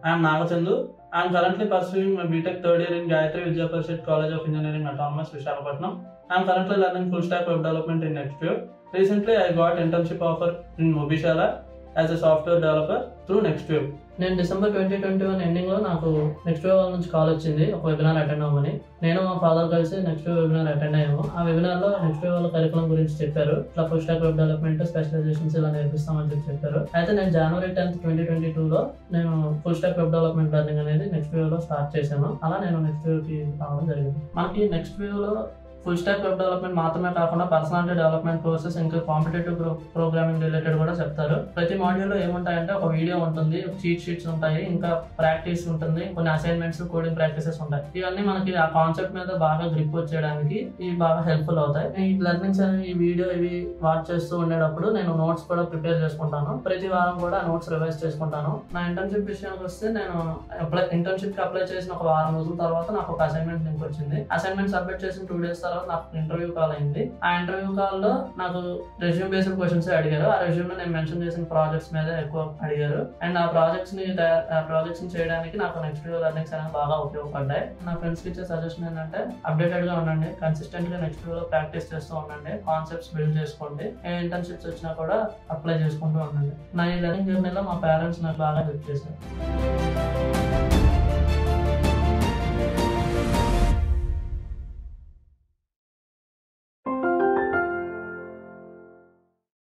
I am Nagachandu. I am currently pursuing my BTech third year in Gayatri Vidya Parishad College of Engineering Autonomous, Visakhapatnam. I am currently learning full stack web development in Nextwave. Recently, I got internship offer in Mobishala as a software developer through Nextwave. నేను December 2021 ఎండింగ్లో నాకు నెక్స్ట్వేవ్ వాళ్ళ నుంచి call వచ్చింది ఒక webinar attend అవ్వమని. నేను మా ఫాదర్ కలిసి నెక్స్ట్వేవ్ వెబినార్ అటెండ్ అయ్యాము. ఆ వెబినార్లో నెక్స్ట్వేవ్ వాళ్ళ కరికులం గురించి చెప్పారు. ఇట్లా full stack web development specializations ఇలా నేర్పిస్తామని చెప్పారు. అయితే నేను జనవరి 10th 2022లో నేను full stack web development learning అనేది నెక్స్ట్వేవ్లో స్టార్ట్ చేశాను. అలా నేను నెక్స్ట్వేవ్కి రావడం జరిగింది. మనకి నెక్స్ట్వేవ్లో ఫుల్ స్టాక్ వెబ్ డెవలప్మెంట్ మాత్రమే కాకుండా పర్సనాలిటీ డెవలప్మెంట్ కోర్సెస్ ఇంకా కాంపిటేటివ్ ప్రోగ్రామింగ్ రిలేటెడ్ కూడా చెప్తారు. ప్రతి మాడ్యూల్లో ఏముంటాయంటే ఒక వీడియో ఉంటుంది, చీట్ షీట్స్ ఉంటాయి, ఇంకా ప్రాక్టీస్ ఉంటుంది, కొన్ని అసైన్మెంట్స్, కోడింగ్ ప్రాక్టీసెస్ ఉంటాయి. ఇవన్నీ మనకి ఆ కాన్సెప్ట్ మీద బాగా గ్రిప్ వచ్చేయడానికి ఇవి బాగా హెల్ప్ఫుల్ అవుతాయి. ఈ లెర్నింగ్స్ అనేవి ఈ వీడియో ఇవి వాచ్ చేస్తూ ఉండేటప్పుడు నేను నోట్స్ కూడా ప్రిపేర్ చేసుకుంటాను. ప్రతి వారం కూడా నోట్స్ రివైజ్ చేసుకుంటాను. నా ఇంటర్న్షిప్ విషయానికి వస్తే నేను ఇంటర్న్షిప్ కి అప్లై చేసిన ఒక వారం రోజుల తర్వాత నాకు ఒక అసైన్మెంట్ లింక్ వచ్చింది. అసైన్మెంట్ సబ్మిట్ చేసిన 2 days తర్వాత నాకు ఇంటర్వ్యూ కాల్ అయింది. ఆ ఇంటర్వ్యూ కాల్ లో నాకు రెజ్యూమ్ బేస్డ్ క్వశ్చన్స్ అడిగారు. ఆ రెజ్యూమ్ లో నేను మెన్షన్ చేసిన ప్రాజెక్ట్స్ మీద ఎక్కువ అడిగారు. అండ్ ఆ ప్రాజెక్ట్స్ ని చేయడానికి నాకు నెక్స్ట్వేవ్ లెర్నింగ్స్ అనేవి బాగా ఉపయోగపడ్డాయి. నా ఫ్రెండ్స్ కి ఇచ్చే సజెషన్ ఏంటంటే అప్డేటెడ్ గా ఉండండి, కన్సిస్టెంట్ గా నెక్స్ట్వేవ్ లో ప్రాక్టీస్ చేస్తూ ఉండండి, కాన్సెప్ట్స్ బిల్డ్ చేసుకోండి, ఏ ఇంటర్న్షిప్స్ వచ్చినా కూడా అప్లై చేసుకుంటూ ఉండండి. నా ఈ లెర్నింగ్ జర్నీలో మా పేరెంట్స్ నాకు బాగా హెల్ప్ చేశారు.